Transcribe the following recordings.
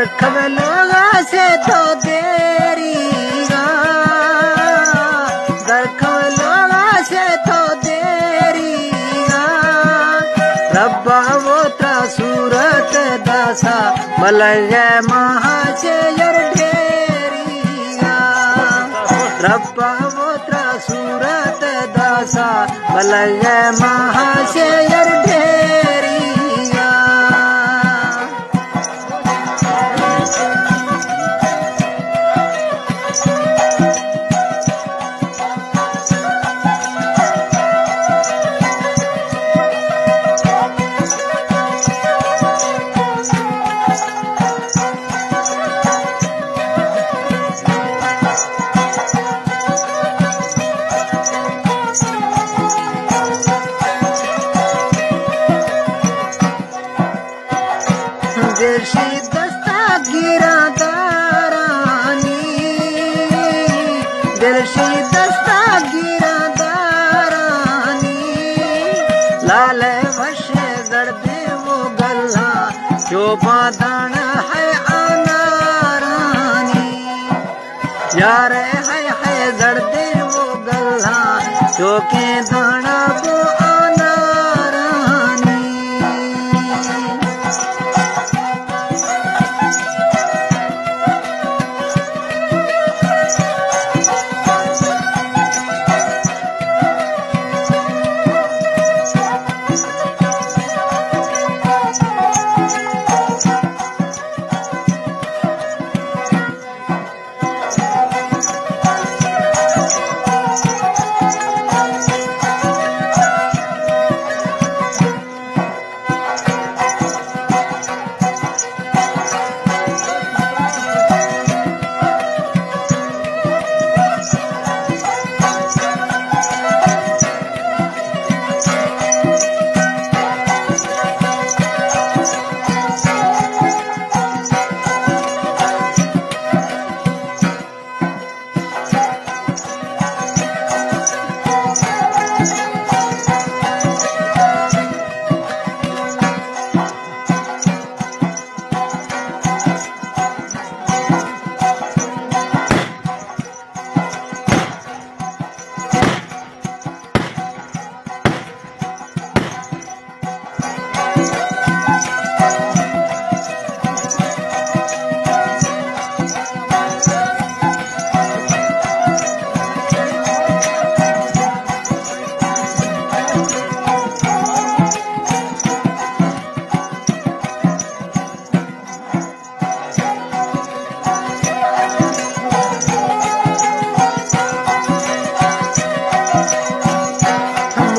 दरखवलोगा से तो देरी दरखवलोगा से तो देरी रब्बा वो त्र सूरत दशा मलय महाशयर ढेरिया रब्बा वो त्र सूरत दशा मलय महाशयर ढेरिया दिलशी दस्ता गिरा दारानी दिलशी दस्ता गिरा दारानी लाल वश दर्दे वो गल्ला जो बादान है अनारानी यार है दर्दे वो गल्ला जो के दाना वो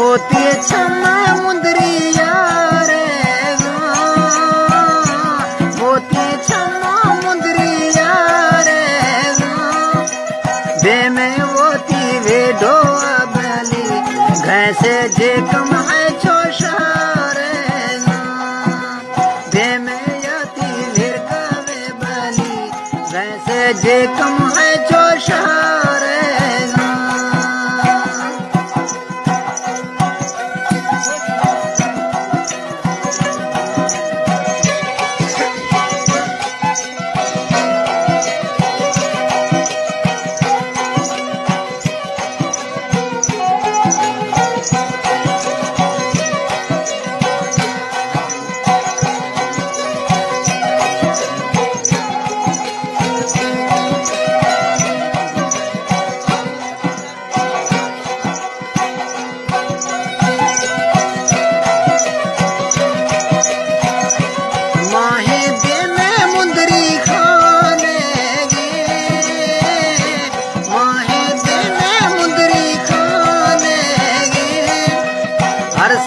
मोती छमा मुंदरिया रे मोती छमा मुंदरिया रे बे में वोती वेडो बली घैसे जे कम है छोशा रे बे में यती वीर कवे बली घैसे जे कम है छोशा रे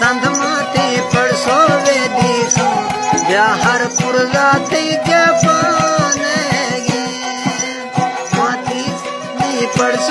संध माते पड़सो वे दीसो हर पुरला थी जपान माती पड़सो